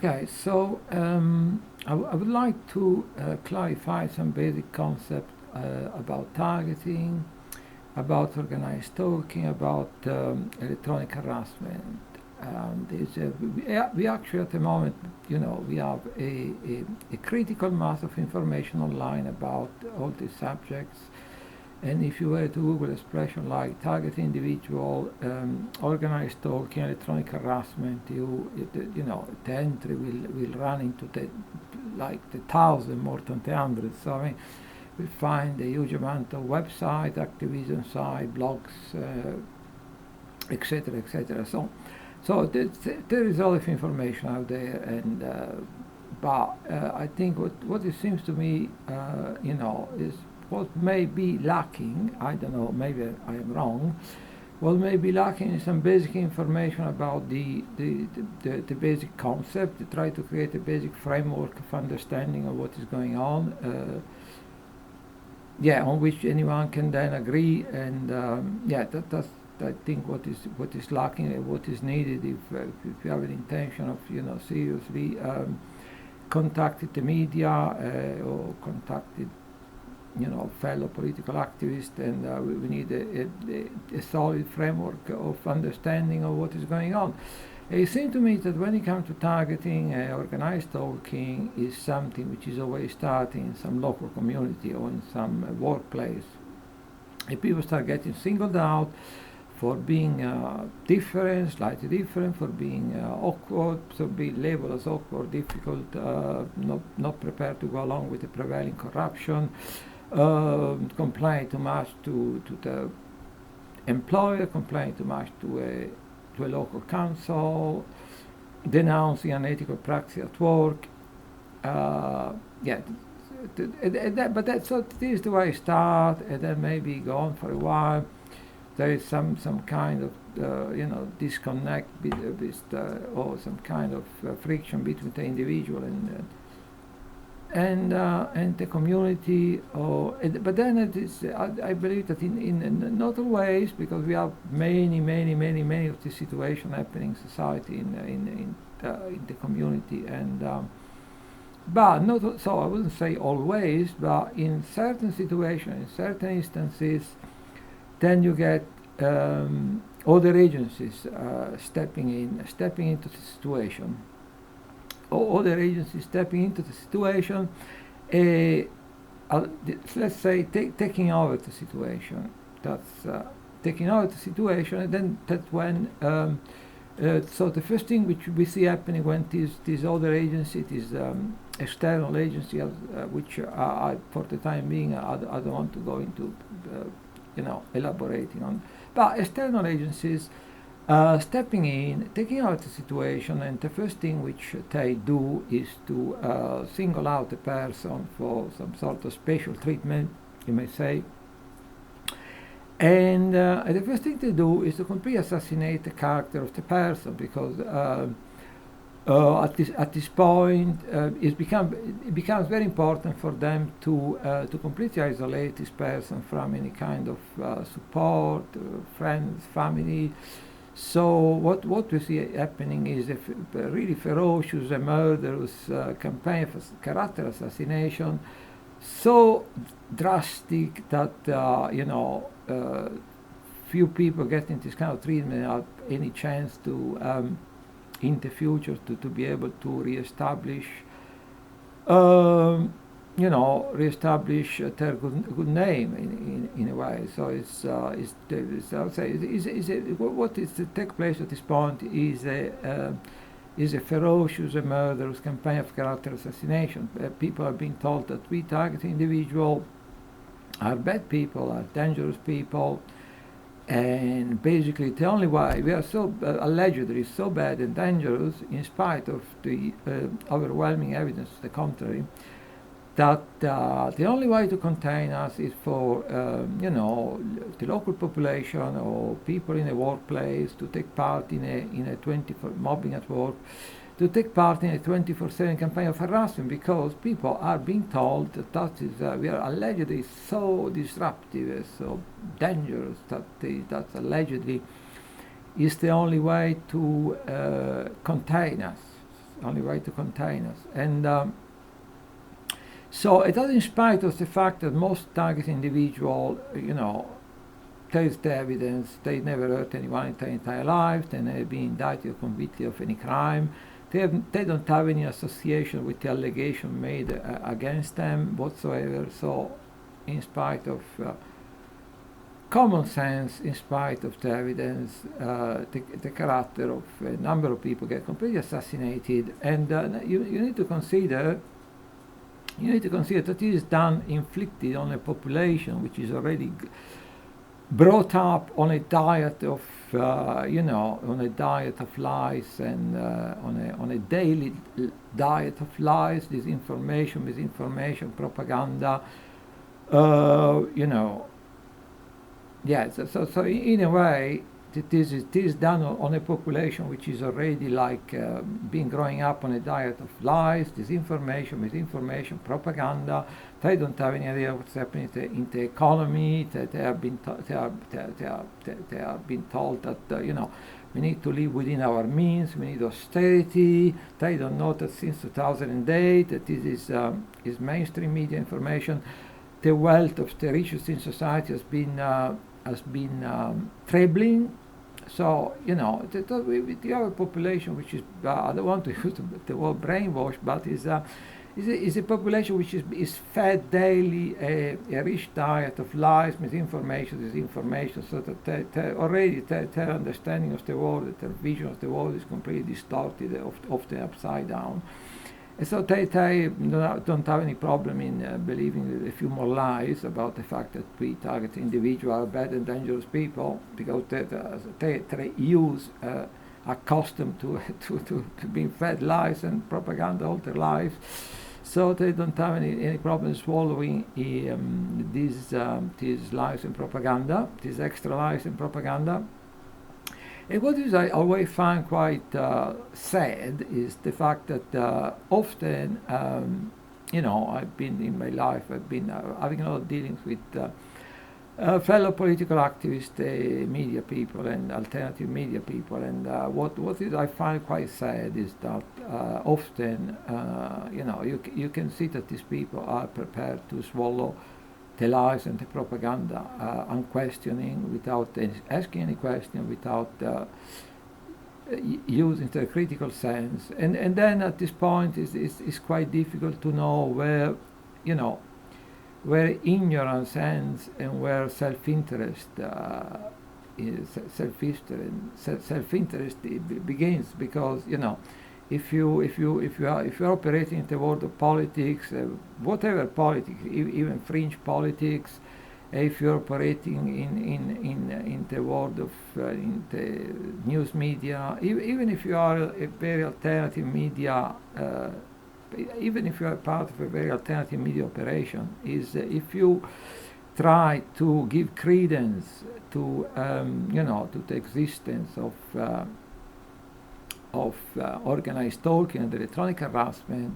Okay, so I would like to clarify some basic concepts about targeting, about organized stalking, about electronic harassment. We actually at the moment, we have a critical mass of information online about all these subjects. And if you were to Google expression like target individual, organized stalking, electronic harassment, the entry will run into the thousand more than the hundreds. So I mean, we find a huge amount of website, activism site, blogs, etc., etc. So there is a lot of information out there, and but I think what it seems to me, is what may be lacking. I don't know. Maybe I am wrong. What may be lacking is some basic information about the basic concept. To try to create a basic framework of understanding of what is going on. On which anyone can then agree, and that's I think what is lacking and what is needed if you have an intention of seriously contacted the media or contacted fellow political activists, and we need a solid framework of understanding of what is going on. It seems to me that when it comes to targeting, organized stalking is something which is always starting in some local community or in some workplace. If people start getting singled out for being different, slightly different, for being awkward, so being labeled as awkward, difficult, not prepared to go along with the prevailing corruption, complain too much to the employer, complain too much to a local council, denouncing unethical practice at work. But so this is the way it starts, and then maybe go on for a while. There is some kind of disconnect or some kind of friction between the individual and the community. But then it is, I believe that in not always, because we have many of these situations happening in society in the community, and but not so I wouldn't say always, but in certain situations, in certain instances, then you get other agencies stepping into the situation. Other agencies stepping into the situation, let's say taking over the situation. That's taking over the situation, and then that's when. So the first thing which we see happening when these other agencies, these external agencies, which I, for the time being, I don't want to go into, elaborating on. But external agencies stepping in, taking out the situation, and the first thing which they do is to single out a person for some sort of special treatment, you may say. And the first thing they do is to completely assassinate the character of the person, because at this point it becomes very important for them to completely isolate this person from any kind of support, friends, family. So what we see happening is a really ferocious and murderous campaign for character assassination, so drastic that few people getting this kind of treatment have any chance to in the future to be able to reestablish reestablish their good name in a way. So I would say what is to take place at this point is a ferocious and murderous campaign of character assassination. People are being told that we target individuals are bad people, are dangerous people, and basically the only way we are so allegedly so bad and dangerous, in spite of the overwhelming evidence to the contrary, that the only way to contain us is for the local population or people in a workplace to take part in a 24 mobbing at work, to take part in a 24/7 campaign of harassment, because people are being told that is we are allegedly so disruptive, so dangerous, that allegedly is the only way to contain us. only way to contain us. And so it does, in spite of the fact that most target individual, there's the evidence, they never hurt anyone in their entire lives, they never been indicted or convicted of any crime, they don't have any association with the allegation made against them whatsoever. So in spite of common sense, in spite of the evidence, the character of a number of people get completely assassinated. And you need to consider that this is done, inflicted on a population which is already brought up on a diet of on a diet of lies, and on a daily diet of lies, disinformation, misinformation, propaganda. So in a way, this is done on a population which is already like been growing up on a diet of lies, disinformation, misinformation, propaganda. They don't have any idea what's happening in the economy. They have been told that we need to live within our means. We need austerity. They don't know that since 2008 that this is mainstream media information. The wealth of the richest in society has been trebling. So you have a population which is I don't want to use the word brainwash, but is a population which is fed daily a rich diet of lies, misinformation, disinformation, so that their understanding of the world, their vision of the world is completely distorted, often upside down. And so they don't have any problem in believing a few more lies about the fact that we target individuals are bad and dangerous people, because they use accustomed to being fed lies and propaganda all their lives. So they don't have any problem swallowing these lies and propaganda, these extra lies and propaganda. And what is I always find quite sad is the fact that often, I've been in my life, I've been having a lot of dealings with fellow political activists, media people, and alternative media people. And what is I find quite sad is that often, you can see that these people are prepared to swallow the lies and the propaganda unquestioning, without asking any question, without using the critical sense. And then at this point it's quite difficult to know where ignorance ends and where self-interest begins, because if you're operating in the world of politics, whatever politics, even fringe politics, if you're operating in the world of in the news media, even if you are a very alternative media, even if you are part of a very alternative media operation, is if you try to give credence to to the existence of organized stalking and electronic harassment,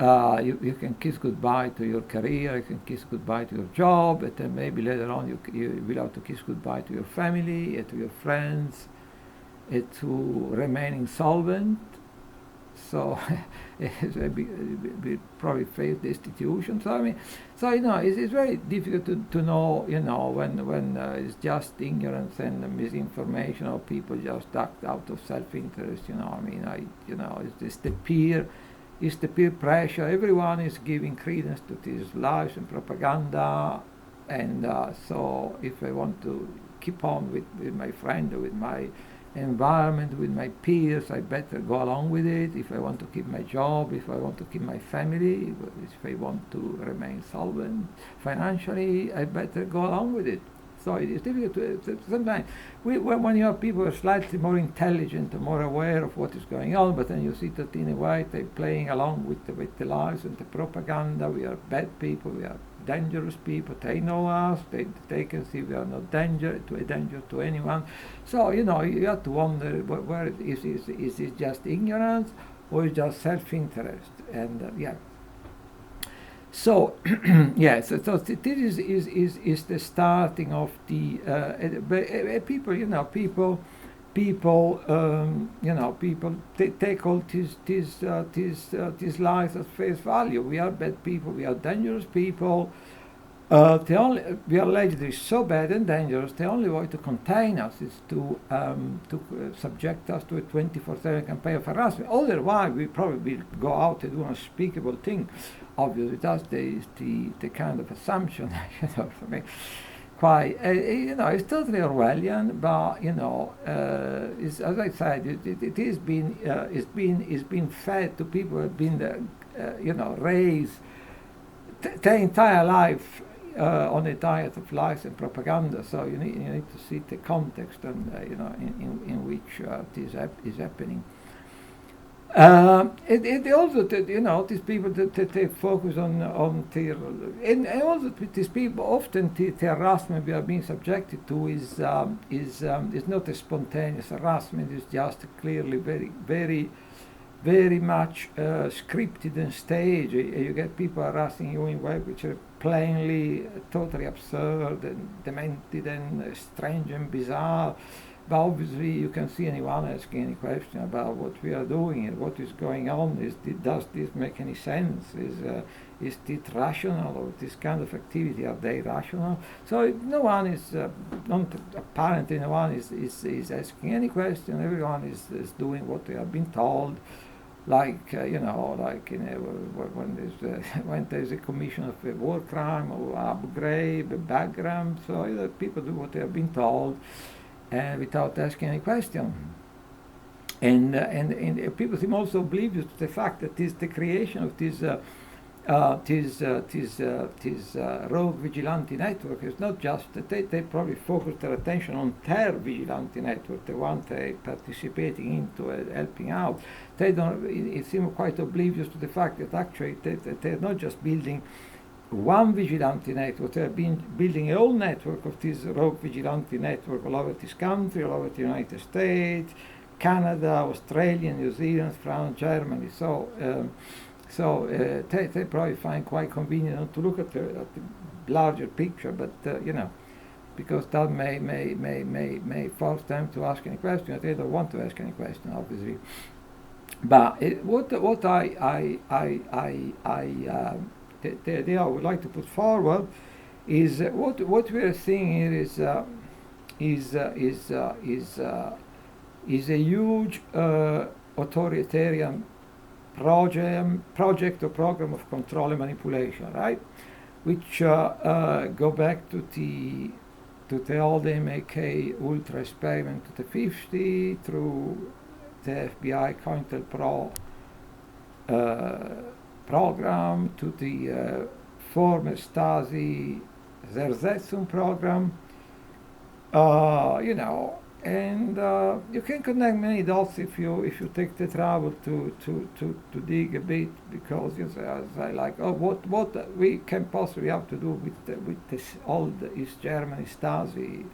you can kiss goodbye to your career, you can kiss goodbye to your job, and then maybe later on you will have to kiss goodbye to your family, and to your friends, and to remaining solvent. So we probably face destitution. So it's very difficult to know when it's just ignorance and misinformation, or people just act out of self-interest. It's the peer pressure. Everyone is giving credence to these lies and propaganda, and so if I want to keep on with my friend, or with my environment, with my peers, I better go along with it. If I want to keep my job, if I want to keep my family, if I want to remain solvent financially, I better go along with it. So it is difficult to sometimes when you have people who are slightly more intelligent and more aware of what is going on, but then you see that in a way they're playing along with the lies and the propaganda. We are bad people, we are dangerous people, they know us, they can see we are not a danger to anyone. So you have to wonder where is it just ignorance, or is just self-interest? And So yes, so this is the starting of the people. People people, people take all these lies at face value. We are bad people. We are dangerous people. We are allegedly so bad and dangerous. The only way to contain us is to subject us to a 24/7 campaign of harassment. Otherwise, we probably will go out and do unspeakable thing. Obviously, that's the kind of assumption, for me. Quite, it's totally Orwellian, but it's, as I said, it has been, it's been fed to people who have been, raised their entire life on a diet of lies and propaganda. So you need to see the context and in which this is happening. It also, these people that they focus on their, and also these people often the harassment we are being subjected to is not a spontaneous harassment. It's just clearly very much scripted and staged. You get people harassing you in ways which are plainly totally absurd and demented and strange and bizarre. But obviously, you can see anyone asking any question about what we are doing and what is going on. Does this make any sense? Is it rational, or this kind of activity, are they rational? So no one is, apparently no one is asking any question. Everyone is doing what they have been told. Like when there's a commission of a war crime or Abu Ghraib, Bagram, so people do what they have been told, without asking any question. And people seem also oblivious to the fact that the creation of this rogue vigilante network is not just that they probably focus their attention on their vigilante network, the one they participating into helping out. They don't. It seems quite oblivious to the fact that actually they're not just building one vigilante network. They have been building a whole network of this rogue vigilante network all over this country, all over the United States, Canada, Australia, New Zealand, France, Germany. So they probably find quite convenient not to look at the larger picture, but because that may force them to ask any question. They don't want to ask any question, obviously. But what the idea I would like to put forward is what we are seeing here is a huge authoritarian project or program of control and manipulation, right? Which go back to the old MK Ultra experiment to the 50 through the FBI COINTELPRO program to the former Stasi Zerzetsum program, and you can connect many dots if you take the trouble to dig a bit, because as I like, what we can possibly have to do with this old East Germany Stasi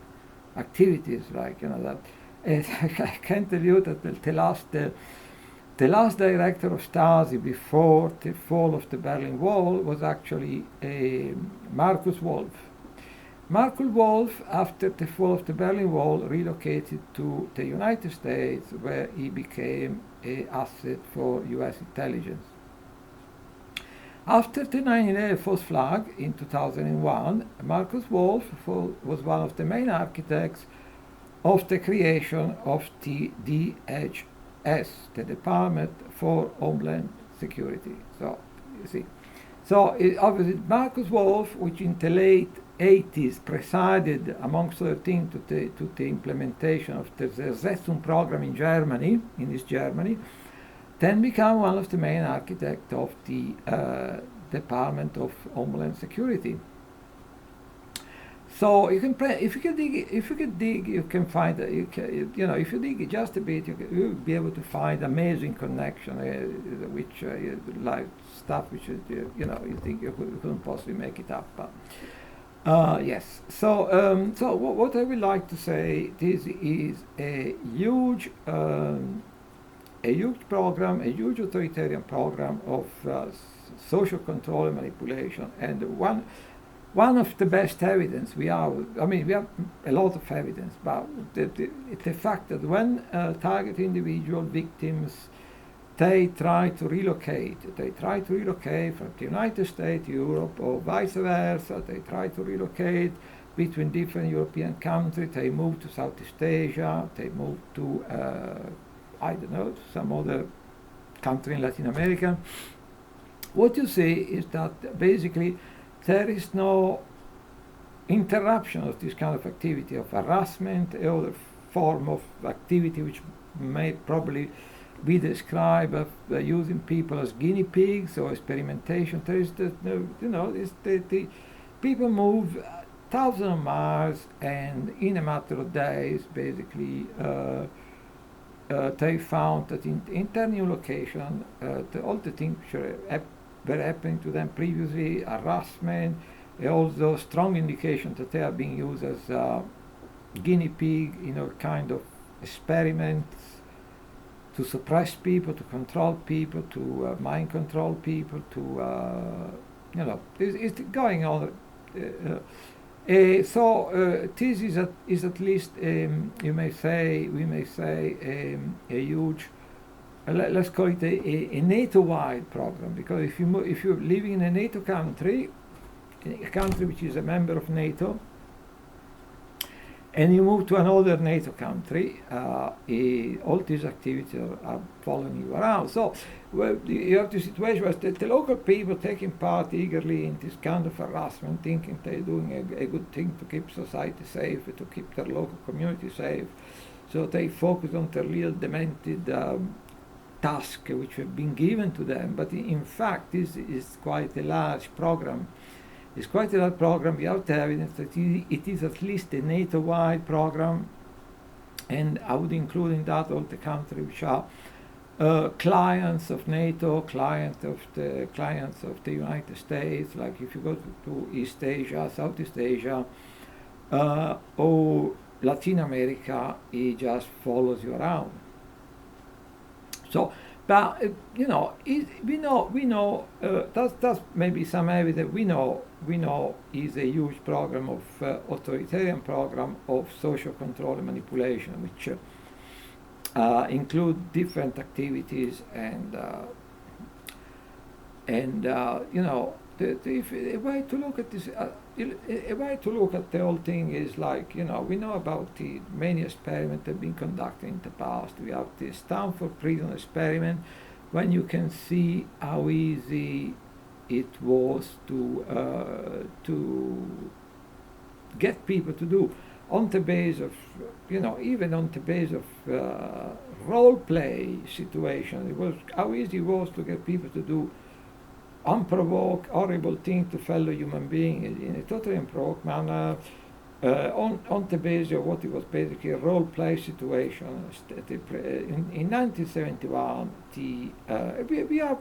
activities, like that. And I can tell you that the last director of Stasi before the fall of the Berlin Wall was actually Markus Wolf. Markus Wolf, after the fall of the Berlin Wall, relocated to the United States, where he became an asset for US intelligence. After the 9/11 false flag in 2001, Markus Wolf was one of the main architects of the creation of the DHS, the Department for Homeland Security. So, you see. So, obviously, Markus Wolf, which in the late 80s presided, amongst other things, to the implementation of the Zerzetsum program in Germany, in East Germany, then became one of the main architects of the Department of Homeland Security. So you can if you can dig, you can find if you dig just a bit, you'll be able to find amazing connection, which like stuff which you think you couldn't possibly make it up. But yes. So what I would like to say, this is a huge program, a huge authoritarian program of social control and manipulation, and one of the best evidence we have, I mean, we have a lot of evidence, but the fact that when target individual victims, they try to relocate from the United States, Europe, or vice versa, they try to relocate between different European countries, they move to Southeast Asia, they move to, I don't know, some other country in Latin America. What you see is that basically there is no interruption of this kind of activity of harassment, other form of activity which may probably be described as using people as guinea pigs or experimentation. There is the people move thousands of miles, and in a matter of days, basically, they found that in their new location, all the things which were happening to them previously, harassment, also strong indication that they are being used as guinea pig, kind of experiments to suppress people, to control people, to mind control people, to it's going on. So this is at least we may say a huge, let's call it a NATO-wide program, because if you're living in a NATO country, a country which is a member of NATO, and you move to another NATO country, all these activities are following you around. So you have the situation where the local people taking part eagerly in this kind of harassment, thinking they're doing a good thing to keep society safe, to keep their local community safe. So they focus on their little demented task which have been given to them. But in fact, this is quite a large program. It's quite a large program. We have the evidence that it is at least a NATO-wide program, and I would include in that all the countries which are clients of NATO, clients of the United States. Like if you go to East Asia, Southeast Asia, or Latin America, it just follows you around. So. But we know that's maybe some evidence. We know is a huge program of authoritarian program of social control and manipulation, which include different activities a way to look at this. A way to look at the whole thing is like, we know about the many experiments that have been conducted in the past. We have the Stanford prison experiment, when you can see how easy it was to get people to do on the base of, even on the base of role play situation. It was how easy it was to get people to do unprovoked, horrible thing to fellow human being in a totally unprovoked manner, on the basis of what it was basically a role play situation. In 1971, we have,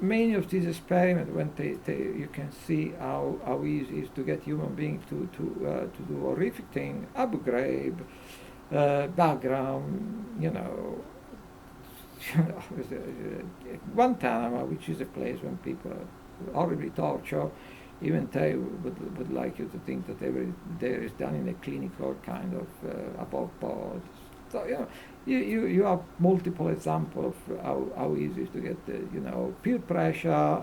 many of these experiments when you can see how easy it is to get human beings to do horrific things. Abu Ghraib, Bagram, Guantanamo, which is a place when people are horribly tortured, even they would like you to think that everything there is done in a clinical kind of above board. So you have multiple examples of how easy it is to get peer pressure,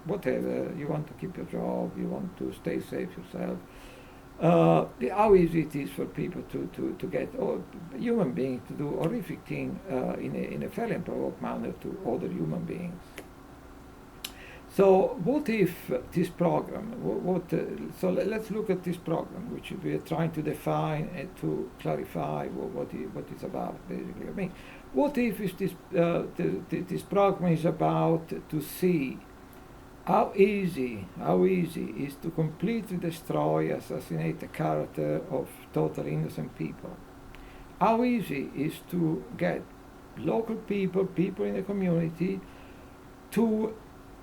whatever. You want to keep your job, you want to stay safe yourself. How easy it is for people to get human beings to do horrific things in a fairly unprovoked manner to other human beings. So what if this program, so let's look at this program, which we are trying to define and to clarify what it's about, basically. I mean, what if this program is about to see how easy is to completely destroy, assassinate the character of totally innocent people? How easy is to get local people in the community to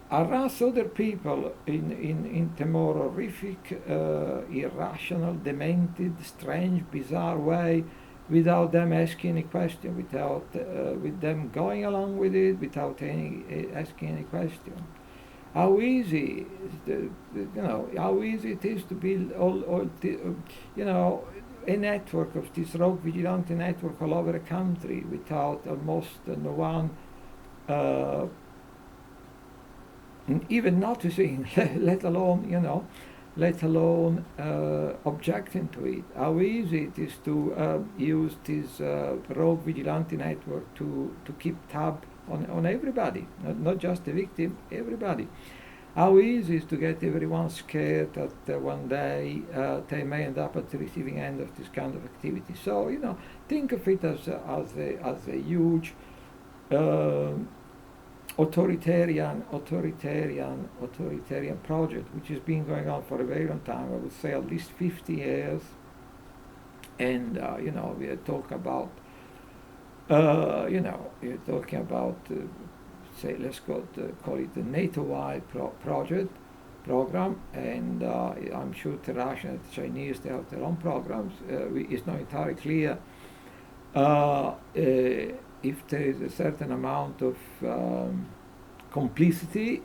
harass other people in the more horrific, irrational, demented, strange, bizarre way, without them asking any question, with them going along with it, without asking any question. how easy, how easy it is to build a network of this rogue vigilante network all over the country without almost no one uh, even noticing, let alone objecting to it. How easy it is to use this rogue vigilante network to keep tab on everybody, not just the victim, everybody. How easy it is to get everyone scared that one day they may end up at the receiving end of this kind of activity. So, think of it as a huge uh, authoritarian project, which has been going on for a very long time. I would say at least 50 years. And we are talking about you're talking about say, let's call it the NATO-wide program, and I'm sure the Russians, the Chinese, they have their own programs. It's not entirely clear if there is a certain amount of complicity,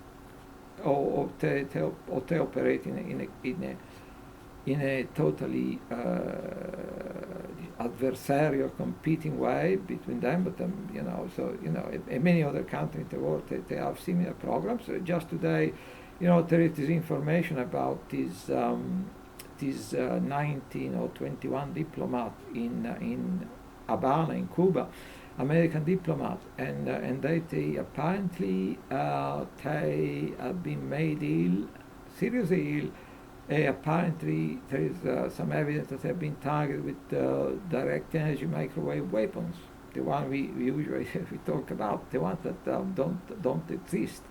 or they operate in a totally adversarial, competing way between them. But in many other countries in the world, they have similar programs. So just today, there is this information about this 19 or 21 diplomat in Havana, in Cuba, American diplomat, and they apparently they have been made ill, seriously ill. Apparently, there is some evidence that they have been targeted with direct energy microwave weapons. The one we usually we talk about, the ones that don't exist.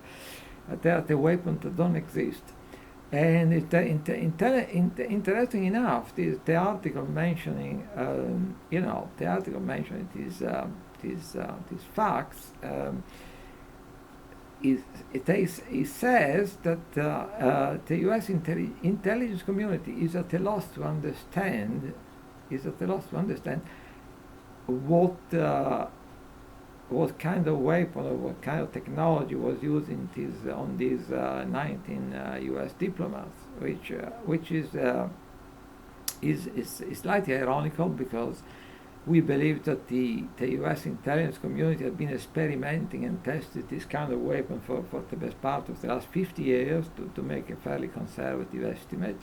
They are the weapons that don't exist. And interesting enough, the article mentioning, these facts. It says that the U.S. intelligence community is at a loss to understand what kind of weapon or what kind of technology was used on these 19 U.S. diplomats, which is slightly ironical, because we believe that the U.S. intelligence community has been experimenting and tested this kind of weapon for the best part of the last 50 years to make a fairly conservative estimate.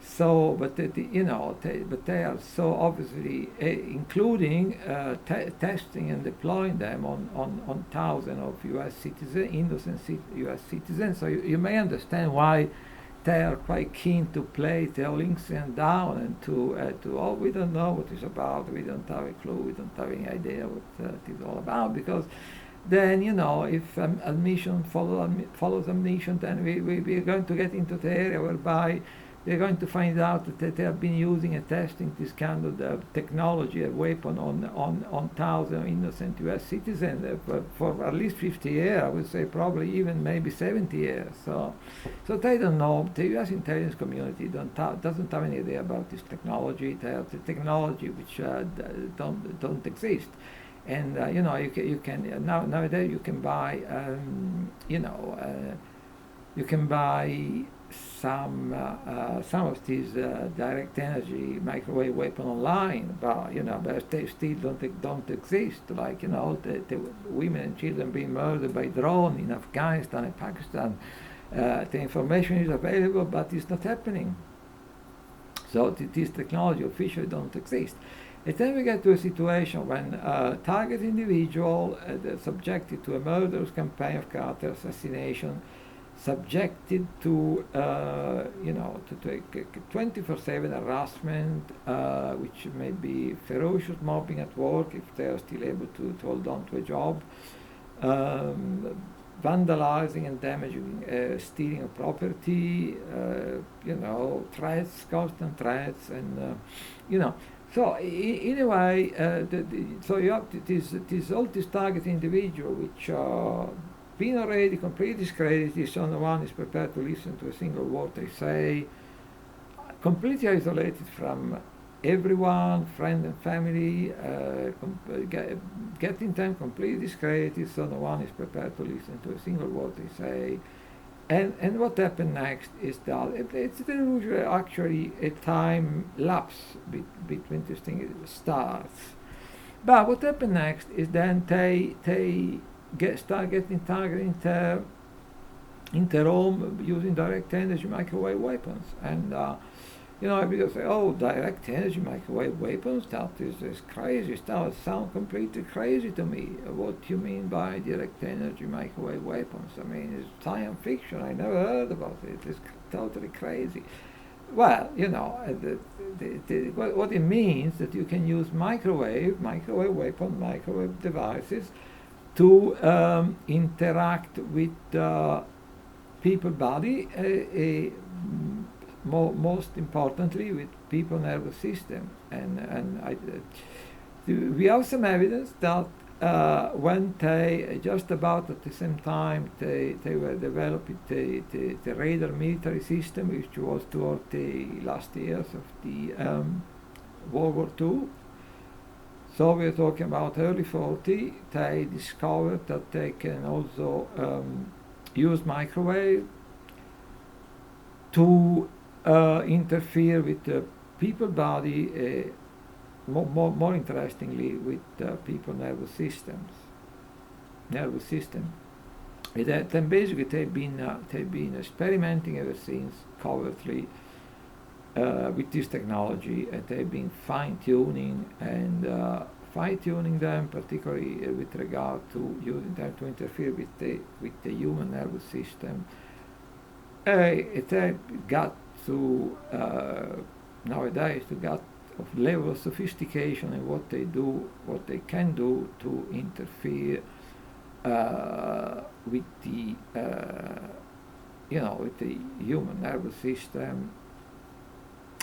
So, but they are so obviously including testing and deploying them on thousands of U.S. citizens, innocent U.S. citizens. So you may understand why they are quite keen to play Theolinxian down and to we don't know what it's about, we don't have a clue, we don't have any idea what it is all about, because then if admission follows admission, then we are going to get into the area whereby they're going to find out that they have been using and testing this kind of technology, a weapon on thousands of innocent U.S. citizens for at least 50 years, I would say probably even maybe 70 years. So they don't know. The U.S. intelligence community doesn't have any idea about this technology. They have the technology which don't exist. And you can nowadays you can buy you can buy some of these direct energy microwave weapon online, but they still don't exist. Like the women and children being murdered by drone in Afghanistan and Pakistan. The information is available, but it's not happening. So this technology officially don't exist. And then we get to a situation when target individual subjected to a murderous campaign of character assassination, subjected to 24/7 harassment, which may be ferocious mobbing at work if they are still able to hold on to a job, vandalizing and damaging, stealing of property, threats, constant threats, and So in a way, so you have all these target individual which are been already completely discredited, so no one is prepared to listen to a single word they say, completely isolated from everyone, friend and family, getting them completely discredited, so no one is prepared to listen to a single word they say, And what happened next is that it's usually actually a time lapse between these things starts. But what happened next is then they start getting targeted into Rome using direct energy microwave weapons. And people say, oh, direct energy microwave weapons, that is crazy. That sounds completely crazy to me. What do you mean by direct energy microwave weapons? I mean, it's science fiction. I never heard about it. It's totally crazy. Well, what it means that you can use microwave weapons, microwave devices to interact with people body, most importantly with people nervous system. We have some evidence that when they, just about at the same time, they were developing the radar military system, which was toward the last years of the World War II. So we're talking about early 40. They discovered that they can also use microwave to interfere with the people body, more interestingly with people nervous system. Then basically they've been experimenting ever since covertly with this technology, and they've been fine-tuning them, particularly with regard to using them to interfere with the human nervous system. It got to nowadays to got of level of sophistication in what they can do to interfere with the with the human nervous system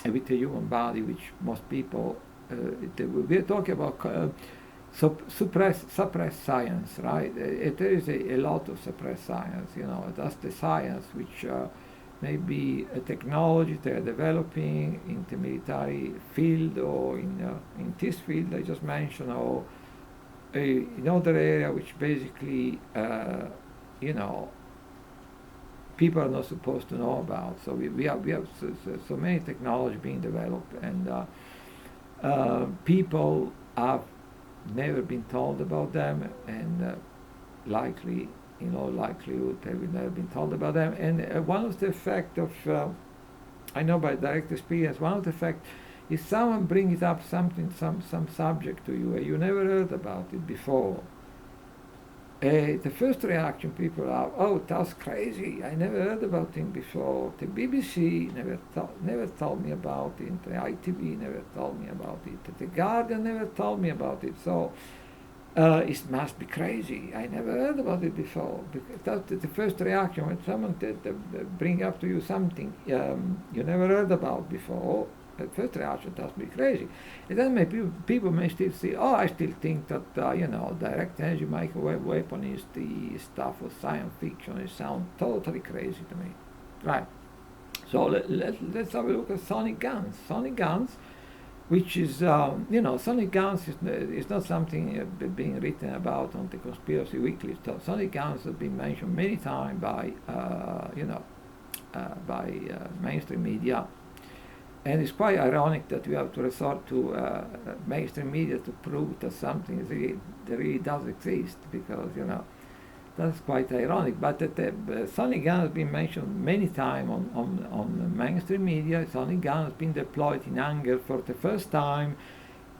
and with the human body, which most people we're talking about suppressed science, right? There is a lot of suppressed science. That's the science which may be a technology they are developing in the military field or in this field I just mentioned, or another area which basically people are not supposed to know about. So we have so many technology being developed, and people have never been told about them, and likely, in all likelihood, they will never been told about them. And one of the effects of, I know by direct experience, one of the effects is someone brings up some subject to you and you never heard about it before. The first reaction people are, oh, that's crazy, I never heard about it before. The BBC never told me about it. The ITV never told me about it. The Guardian never told me about it. So it must be crazy. I never heard about it before. Because that's the first reaction when someone bring up to you something you never heard about before. The first reaction must be crazy. And then people may still say, oh, I still think that direct energy microwave weapon is the stuff of science fiction. It sounds totally crazy to me, right? So let's have a look at sonic guns. Sonic guns, which is, sonic guns is not something being written about on the Conspiracy Weekly. So sonic guns have been mentioned many times by, mainstream media. And it's quite ironic that we have to resort to mainstream media to prove that something really does exist, because, that's quite ironic. But the sonic gun has been mentioned many times on mainstream media. Sonic gun has been deployed in anger for the first time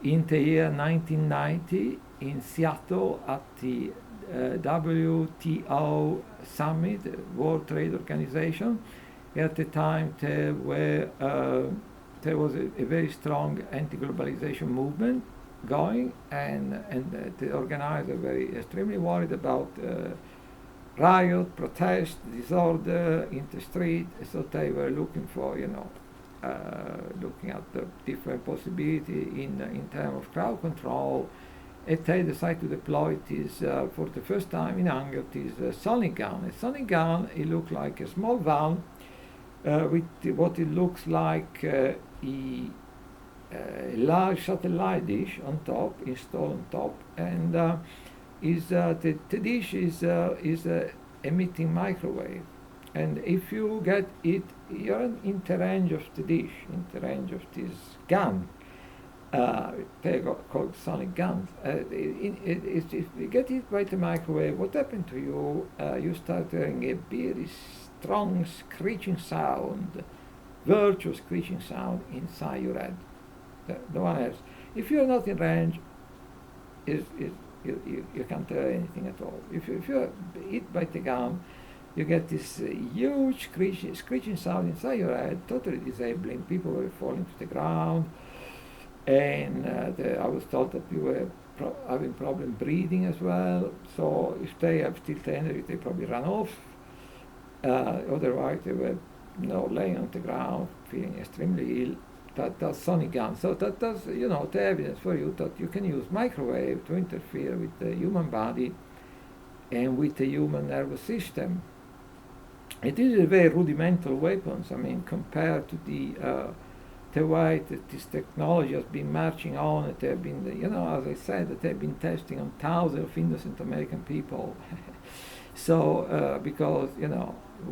in the year 1990 in Seattle at the WTO summit, World Trade Organization. At the time there was a very strong anti-globalization movement going, and the organizers were extremely worried about riot, protest, disorder in the street. So they were looking for, looking at the different possibility in terms of crowd control. And they decided to deploy this for the first time in anger, this sonic gun. A sonic gun, it looked like a small van with what it looks like a large satellite dish on top, installed on top, and the dish is emitting microwave. And if you get it, you're in the range of the dish, in the range of this gun. They got called sonic guns. If you get hit by the microwave, what happened to you? You start hearing a very strong screeching sound, virtual screeching sound inside your head. The one else. If you're not in range, you can't hear anything at all. If you're hit by the gun, you get this huge screeching sound inside your head, totally disabling. People were falling to the ground, and I was told that people were having problem breathing as well. So if they have still the energy, they probably run off. Otherwise, they were laying on the ground, feeling extremely ill. That's sonic gun. So that's the evidence for you that you can use microwave to interfere with the human body and with the human nervous system. It is a very rudimental weapons. I mean, compared to the way that this technology has been marching on, they have been, as I said, that they've been testing on thousands of innocent American people. So, because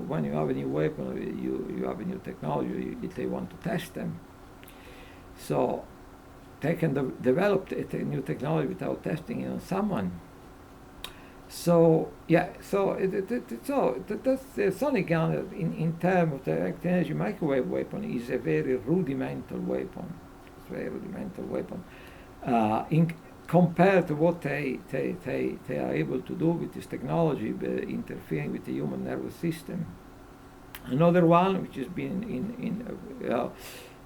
when you have a new weapon, you have a new technology, they want to test them. So they can develop the new technology without testing it on someone. So that's the sonic gun in terms of the energy microwave weapon is a very rudimental weapon. It's a very rudimental weapon. Compared to what they are able to do with this technology, interfering with the human nervous system. Another one, which has been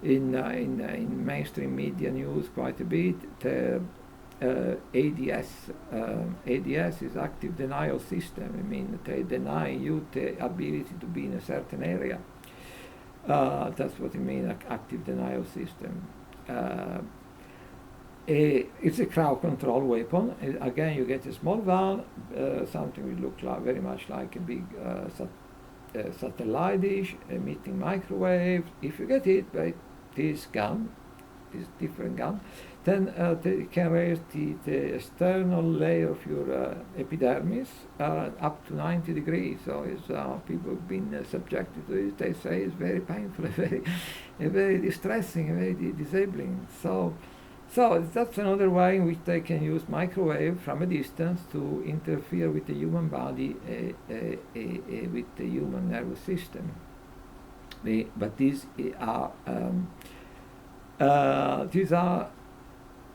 in mainstream media news quite a bit, the ADS. ADS is active denial system. I mean, they deny you the ability to be in a certain area. That's what I mean, active denial system. It's a crowd control weapon. Again, you get a small van, something will look very much like a big satellite dish emitting microwave. If you get hit by this gun, this different gun, then they can raise the external layer of your epidermis up to 90 degrees. So people have been subjected to it. They say it's very painful, very distressing, very disabling. So that's another way in which they can use microwave from a distance to interfere with the human body, with the human nervous system. But these are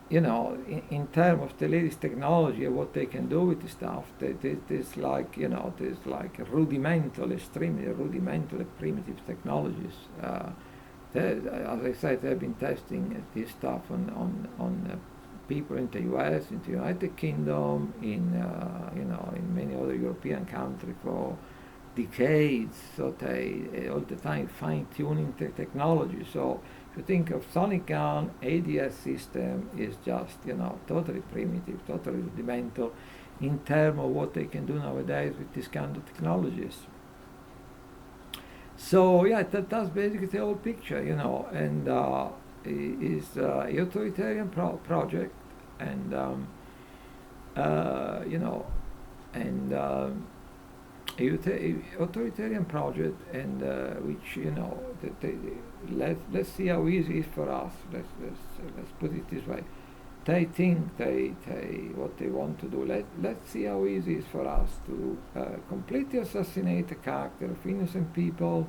in terms of the latest technology and what they can do with the stuff, there's like a rudimental, extremely rudimental, primitive technologies. As I said, they've been testing this stuff on people in the U.S., in the United Kingdom, in many other European countries for decades. So they all the time fine-tuning the technology. So if you think of sonic gun, ADS system is just totally primitive, totally rudimental in terms of what they can do nowadays with this kind of technologies. So that's basically the whole picture, and is authoritarian project, and authoritarian project, and which let's see how easy it is for us. Let's put it this way. They think they what they want to do. Let's see how easy it is for us to completely assassinate the character of innocent people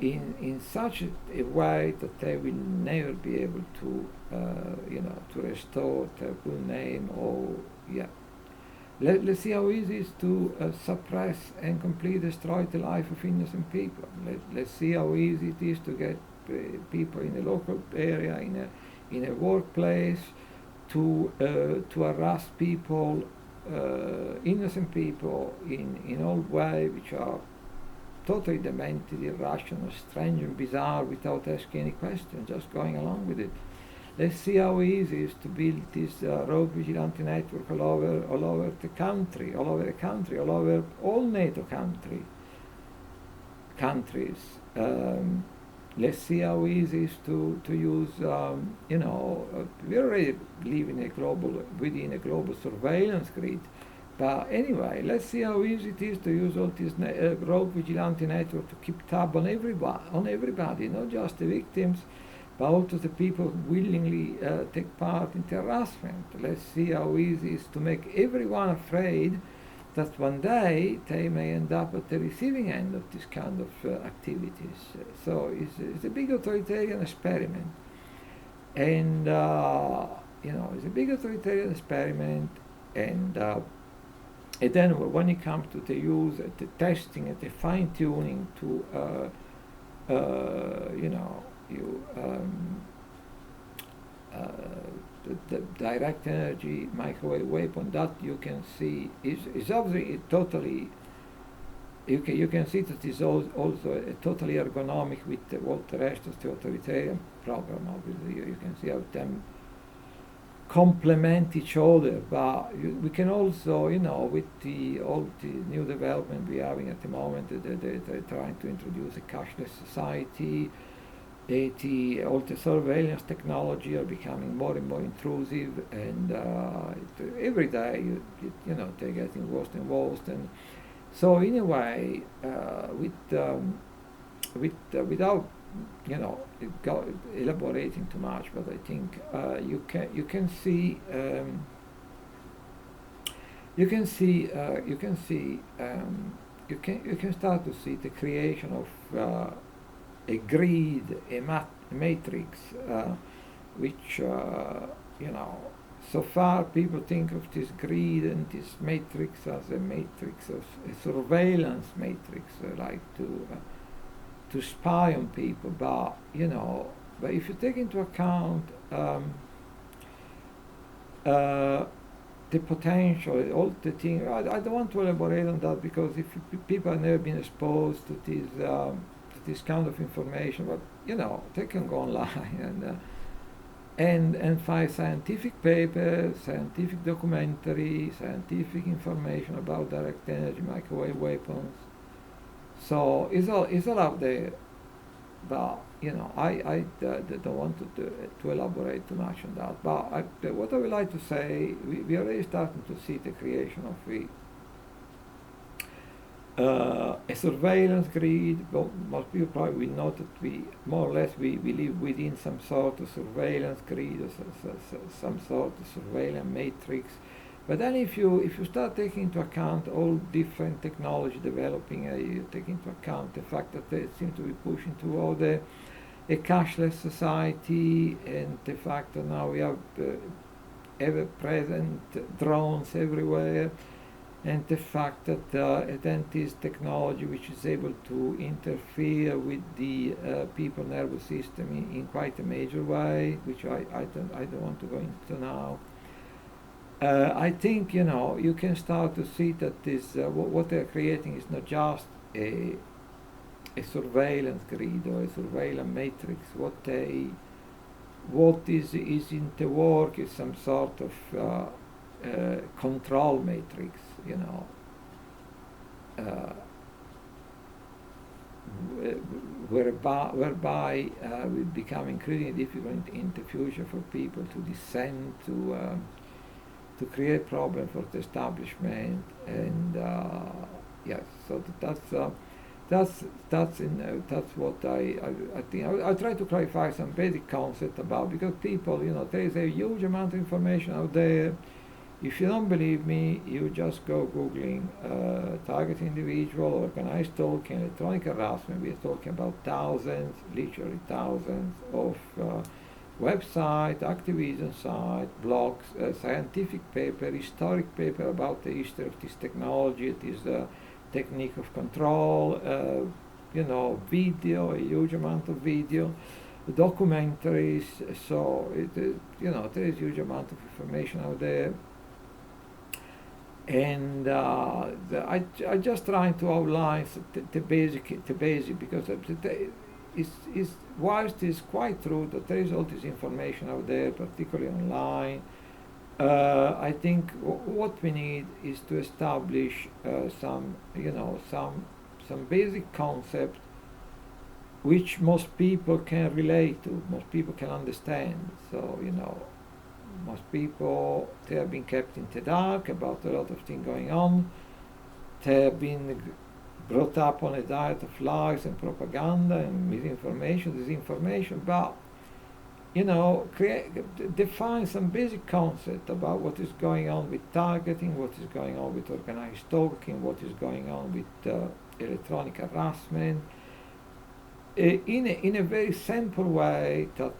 in such a way that they will never be able to to restore their good name. Let's see how easy it is to suppress and completely destroy the life of innocent people. Let's see how easy it is to get people in a local area, in a workplace, to harass people, innocent people, in all ways which are totally demented, irrational, strange and bizarre, without asking any questions, just going along with it. Let's see how easy it is to build this rogue vigilante network all over the country, all over all NATO countries. Let's see how easy it is to use, we already live within a global surveillance grid, But anyway, let's see how easy it is to use all these rogue vigilante network to keep tab on everybody, not just the victims, but also the people who willingly take part in the harassment. Let's see how easy it is to make everyone afraid that one day they may end up at the receiving end of this kind of activities. So it's a big authoritarian experiment. And, it's a big authoritarian experiment. And then when it comes to the use, the testing, and the fine-tuning to, the direct energy microwave weapon, that you can see is obviously totally. You can see that is also totally ergonomic with what the rest of the authoritarian program. Obviously, you can see how them complement each other, but we can also, with all the new development we're having at the moment, they're trying to introduce a cashless society. All the surveillance technology are becoming more and more intrusive, and every day, they're getting worse and worse. And so, in a way, without elaborating too much, but I think you can see you can start to see the creation of a greed, a matrix, which so far people think of this greed and this matrix as a matrix of a surveillance matrix, like to spy on people, but if you take into account the potential, all the things, I don't want to elaborate on that, because if people have never been exposed to this kind of information, but they can go online and find scientific papers, scientific documentary, scientific information about direct energy microwave weapons. So it's all out there, but I don't want to elaborate too much on that. But what I would like to say, we are already starting to see the creation of a surveillance grid. Most people probably will know that we more or less we live within some sort of surveillance grid, or some sort of surveillance matrix. But then if you start taking into account all different technology developing, you take into account the fact that they seem to be pushing toward a cashless society, and the fact that now we have ever-present drones everywhere, and the fact that then this technology which is able to interfere with the people's nervous system in quite a major way, which I don't want to go into now. I think you can start to see that this what they're creating is not just a surveillance grid or a surveillance matrix. What is in the work is some sort of control matrix, whereby it will become increasingly difficult in the future for people to descend to create problems for the establishment. And yes, so that's what I think. I'll try to clarify some basic concept about, because people, there is a huge amount of information out there. If you don't believe me, you just go googling target individual, organized stalking, electronic harassment. We're talking about thousands, literally thousands of website, activism site, blogs, scientific paper, historic paper about the history of this technology, this technique of control, video, a huge amount of video, documentaries. So there is a huge amount of information out there. And I just trying to outline the basic, because whilst it's quite true that there is all this information out there, particularly online, I think what we need is to establish some basic concept which most people can relate to, most people can understand. So Most people, they have been kept in the dark about a lot of things going on. They have been brought up on a diet of lies and propaganda and misinformation, disinformation, but define some basic concept about what is going on with targeting, what is going on with organized stalking, what is going on with electronic harassment, in a very simple way that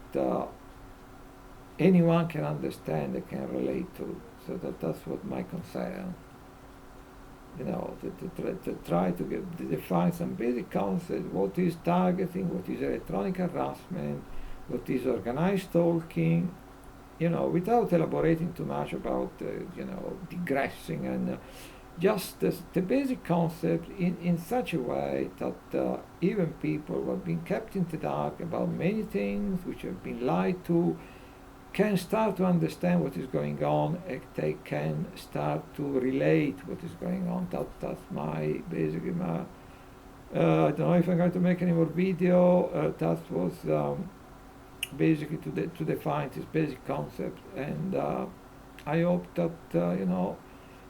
anyone can understand and can relate to. So that's what my concern. To try to define some basic concept. What is targeting? What is electronic harassment? What is organized stalking? Without elaborating too much about, digressing, and just the basic concept in such a way that even people who have been kept in the dark about many things, which have been lied to, can start to understand what is going on, and they can start to relate what is going on. That's basically my. I don't know if I'm going to make any more video. That was basically to define this basic concept, and I hope that a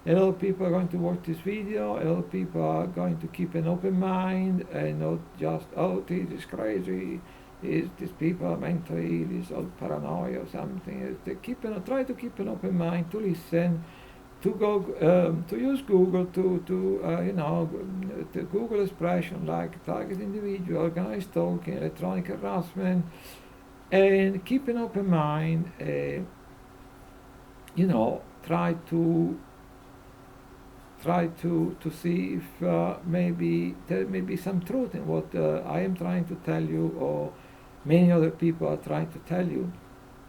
lot of people are going to watch this video. A lot of people are going to keep an open mind and not just, oh, this is crazy. These people are mentally ill, is all paranoia or something. They try to keep an open mind, to listen, to go, to use Google, the Google expression like target individual, organized stalking, electronic harassment, and keep an open mind. Try to see if maybe there may be some truth in what I am trying to tell you, or many other people are trying to tell you.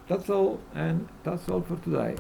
That's all, and that's all for today.